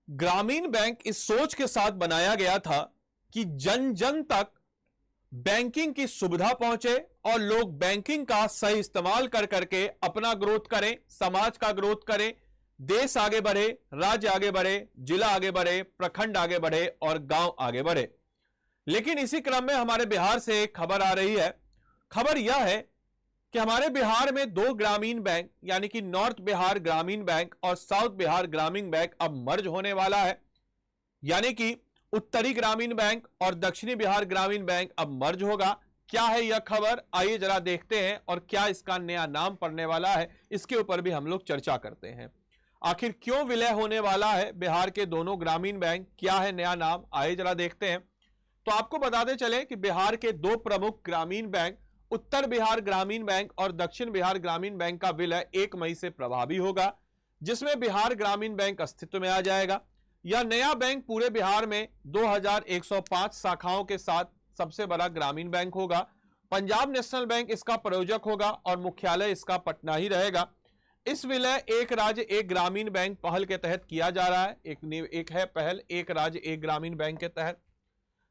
ग्रामीण बैंक इस सोच के साथ बनाया गया था कि जन जन तक बैंकिंग की सुविधा पहुंचे और लोग बैंकिंग का सही इस्तेमाल कर करके अपना ग्रोथ करें, समाज का ग्रोथ करें, देश आगे बढ़े, राज्य आगे बढ़े, जिला आगे बढ़े, प्रखंड आगे बढ़े और गांव आगे बढ़े। लेकिन इसी क्रम में हमारे बिहार से एक खबर आ रही है। खबर यह है कि हमारे बिहार में दो ग्रामीण बैंक यानी कि नॉर्थ बिहार ग्रामीण बैंक और साउथ बिहार ग्रामीण बैंक अब मर्ज होने वाला है। यानी कि उत्तरी ग्रामीण बैंक और दक्षिणी बिहार ग्रामीण बैंक अब मर्ज होगा। क्या है यह खबर, आइए जरा देखते हैं और क्या इसका नया नाम पड़ने वाला है, इसके ऊपर भी हम लोग चर्चा करते हैं। आखिर क्यों विलय होने वाला है बिहार के दोनों ग्रामीण बैंक, क्या है नया नाम, आइए जरा देखते हैं। तो आपको बताते चले कि बिहार के दो प्रमुख ग्रामीण बैंक उत्तर बिहार ग्रामीण बैंक और दक्षिण बिहार ग्रामीण बैंक का विलय 1 मई से प्रभावी होगा, जिसमें बिहार ग्रामीण बैंक अस्तित्व में आ जाएगा। यह नया बैंक पूरे बिहार में 2105 शाखाओं के साथ सबसे बड़ा ग्रामीण बैंक होगा। पंजाब नेशनल बैंक इसका प्रायोजक होगा और मुख्यालय इसका पटना ही रहेगा। इस विलय एक राज्य एक ग्रामीण बैंक पहल के तहत किया जा रहा है। एक है पहल एक राज्य एक ग्रामीण बैंक के तहत।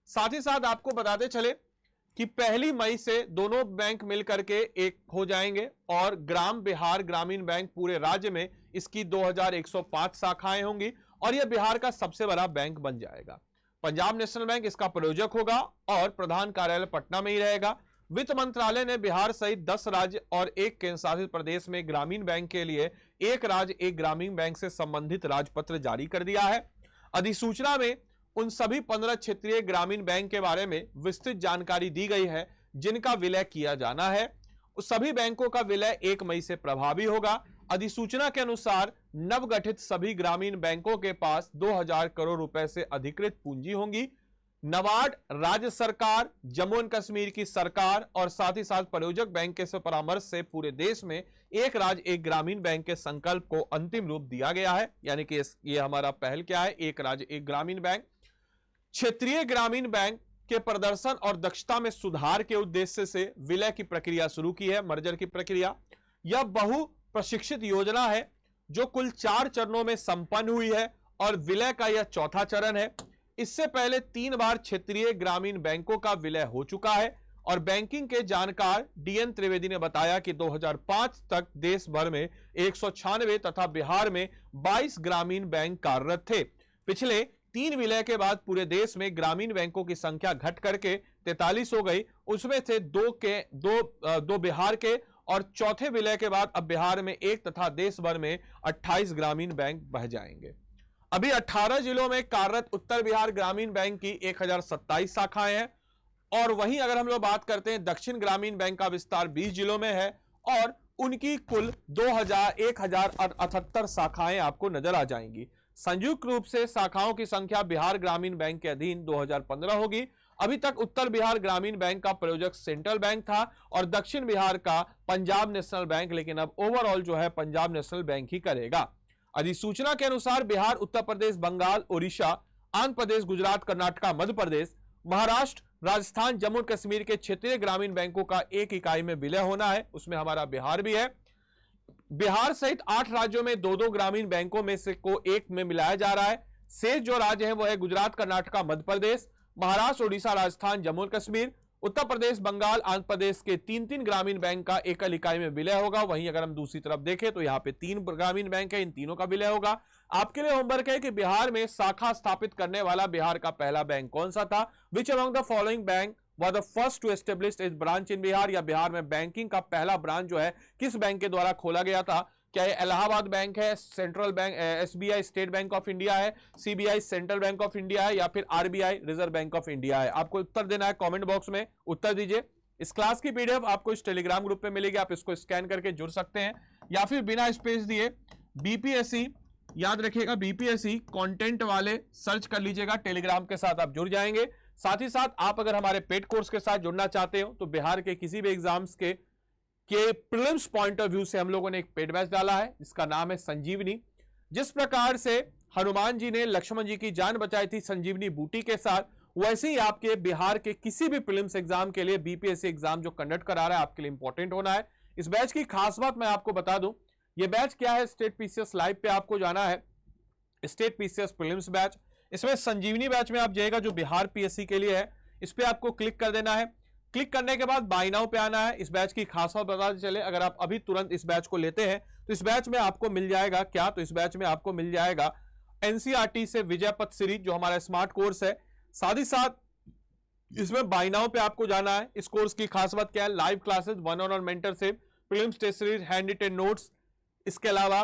साथ ही साथ आपको बताते चले कि 1 मई से दोनों बैंक मिलकर के एक हो जाएंगे और ग्राम बिहार ग्रामीण बैंक पूरे राज्य में इसकी 2105 शाखाएं होंगी और यह बिहार का सबसे बड़ा बैंक बन जाएगा। पंजाब नेशनल बैंक इसका प्रायोजक होगा और प्रधान कार्यालय पटना में ही रहेगा। वित्त मंत्रालय ने बिहार सहित 10 राज्य और एक केंद्र शासित प्रदेश में ग्रामीण बैंक के लिए एक राज्य एक ग्रामीण बैंक से संबंधित राजपत्र जारी कर दिया है। अधिसूचना में उन सभी 15 क्षेत्रीय ग्रामीण बैंक के बारे में विस्तृत जानकारी दी गई है जिनका विलय किया जाना है। उस सभी बैंकों का विलय 1 मई से प्रभावी होगा। अधिसूचना के अनुसार नवगठित सभी ग्रामीण बैंकों के पास 2000 करोड़ रुपए से अधिकृत पूंजी होंगी। नाबार्ड, राज्य सरकार, जम्मू एंड कश्मीर की सरकार और साथ ही साथ प्रायोजक बैंक के परामर्श से पूरे देश में एक राज्य एक ग्रामीण बैंक के संकल्प को अंतिम रूप दिया गया है। यानी कि ये हमारा पहल क्या है, एक राज्य एक ग्रामीण बैंक। क्षेत्रीय ग्रामीण बैंक के प्रदर्शन और दक्षता में सुधार के उद्देश्य से विलय की प्रक्रिया शुरू की है, मर्जर की प्रक्रिया। यह बहु प्रशिक्षित योजना है जो कुल 4 चरणों में संपन्न हुई है और विलय का यह चौथा चरण है। इससे पहले 3 बार क्षेत्रीय ग्रामीण बैंकों का विलय हो चुका है और बैंकिंग के जानकार डीएन त्रिवेदी ने बताया कि 2005 तक देश भर में 196 तथा बिहार में 22 ग्रामीण बैंक कार्यरत थे। पिछले 3 विलय के बाद पूरे देश में ग्रामीण बैंकों की संख्या घट करके 43 हो गई। उसमें से दो बिहार के और चौथे विलय के बाद अब बिहार में 1 तथा देश भर में 28 ग्रामीण बैंक बह जाएंगे। अभी 18 जिलों में कार्यरत उत्तर बिहार ग्रामीण बैंक की 1027 शाखाएं हैं और वहीं अगर हम लोग बात करते हैं दक्षिण ग्रामीण बैंक का विस्तार 20 जिलों में है और उनकी कुल 1078 शाखाएं आपको नजर आ जाएंगी। संयुक्त रूप से शाखाओं की संख्या बिहार ग्रामीण बैंक के अधीन 2015 होगी। अभी तक उत्तर बिहार ग्रामीण बैंक का प्रायोजक सेंट्रल बैंक था और दक्षिण बिहार का पंजाब नेशनल बैंक, लेकिन अब ओवरऑल जो है पंजाब नेशनल बैंक ही करेगा। अधिसूचना के अनुसार बिहार, उत्तर प्रदेश, बंगाल, ओडिशा, आंध्र प्रदेश, गुजरात, कर्नाटक, मध्य प्रदेश, महाराष्ट्र, राजस्थान, जम्मू और कश्मीर के क्षेत्रीय ग्रामीण बैंकों का एक इकाई में विलय होना है। उसमें हमारा बिहार भी है। बिहार सहित 8 राज्यों में 2-2 ग्रामीण बैंकों में से को एक में मिलाया जा रहा है। शेष जो राज्य है वो है गुजरात, कर्नाटक, मध्य प्रदेश, महाराष्ट्र, ओडिशा, राजस्थान, जम्मू और कश्मीर, उत्तर प्रदेश, बंगाल, आंध्र प्रदेश के 3-3 ग्रामीण बैंक का एकल इकाई में विलय होगा। वहीं अगर हम दूसरी तरफ देखें तो यहाँ पे 3 ग्रामीण बैंक है, इन तीनों का विलय होगा। आपके लिए होमवर्क है कि बिहार में शाखा स्थापित करने वाला बिहार का पहला बैंक कौन सा था। Which among the following bank was the first to establish its branch in Bihar, या बिहार में बैंकिंग का पहला ब्रांच जो है किस बैंक के द्वारा खोला गया था। क्या ये इलाहाबाद बैंक है, central bank SBI state bank of India है, CBI central bank of India है, या फिर RBI reserve bank of India है। आपको उत्तर देना है, कमेंट बॉक्स में उत्तर दीजिए। इस क्लास की पीडीएफ आपको इस टेलीग्राम ग्रुप पे मिलेगी, आप इसको स्कैन करके जुड़ सकते हैं या फिर बिना स्पेस दिए बीपीएससी, याद रखिएगा बीपीएससी कंटेंट वाले सर्च कर लीजिएगा, टेलीग्राम के साथ आप जुड़ जाएंगे। साथ ही साथ आप अगर हमारे पेड कोर्स के साथ जुड़ना चाहते हो तो बिहार के किसी भी एग्जाम्स के प्रीलिम्स पॉइंट ऑफ व्यू से हम लोगों ने एक पेड बैच डाला है, इसका नाम है संजीवनी। जिस प्रकार से हनुमान जी ने लक्ष्मण जी की जान बचाई थी संजीवनी बूटी के साथ, वैसे ही आपके बिहार के किसी भी प्रीलिम्स एग्जाम के लिए बीपीएससी एग्जाम जो कंडक्ट करा रहा है आपके लिए इंपॉर्टेंट होना है। इस बैच की खास बात मैं आपको बता दूं, यह बैच क्या है, स्टेट पीसीएस लाइव पे आपको जाना है स्टेट पीसीएस प्रीलिम्स बैच। इसमें संजीवनी बैच में आप जाइएगा जो बिहार पीएससी के लिए है, इस पे आपको क्लिक कर देना है। क्लिक करने के बाद बाय नाउ पे आना है। इस बैच की खास बात बता चले, अगर आप अभी तुरंत इस बैच को लेते हैं तो इस बैच में आपको मिल जाएगा क्या, तो इस बैच में आपको मिल जाएगा एनसीईआरटी से विजय पथ सीरीज जो हमारा स्मार्ट कोर्स है। साथ ही साथ इसमें बाय नाउ पे आपको जाना है। इस कोर्स की खास बात क्या है, live classes, one on one mentorship, prelims test series, hand written notes, इसके अलावा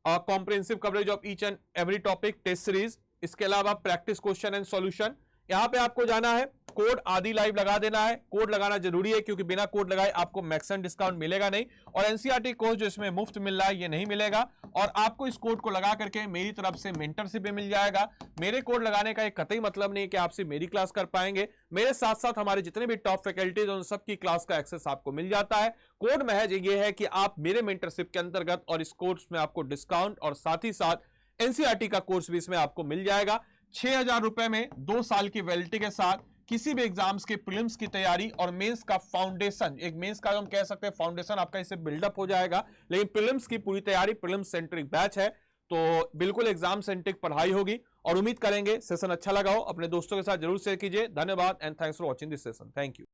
comprehensive coverage of each and every topic test series, इसके अलावा प्रैक्टिस क्वेश्चन एंड सॉल्यूशन। यहां पे आपको जाना है, कोड आदि लाइव लगा देना है। कोड लगाना जरूरी है क्योंकि बिना कोड लगाए आपको मैक्सिमम डिस्काउंट मिलेगा नहीं, और एनसीईआरटी कोर्स जो इसमें मुफ्त मिल रहा है ये नहीं मिलेगा। और आपको इस कोड को लगा करके मेरी तरफ से मेंटरशिप भी मिल जाएगा। मेरे कोड लगाने का एक कतई मतलब नहीं कि आपसे मेरी क्लास कर पाएंगे, मेरे साथ साथ हमारे जितने भी टॉप फैकल्टीज उन सबकी क्लास का एक्सेस आपको मिल जाता है। कोड महज ये है कि आप मेरे मेंटरशिप के अंतर्गत, और इस कोर्स में आपको डिस्काउंट और साथ ही साथ एनसीईआरटी का कोर्स भी इसमें आपको मिल जाएगा। 6,000 रुपए में 2 साल की वैलिडिटी के साथ किसी भी एग्जाम्स के प्रीलिम्स की तैयारी और मेंस का फाउंडेशन, एक मेंस का हम कह सकते हैं फाउंडेशन आपका इससे बिल्डअप हो जाएगा, लेकिन प्रीलिम्स की पूरी तैयारी, प्रीलिम्स सेंट्रिक बैच है तो बिल्कुल एग्जाम सेंट्रिक पढ़ाई होगी। और उम्मीद करेंगे सेशन अच्छा लगा हो, अपने दोस्तों के साथ जरूर शेयर कीजिए। धन्यवाद and thanks for watching this session. Thank you.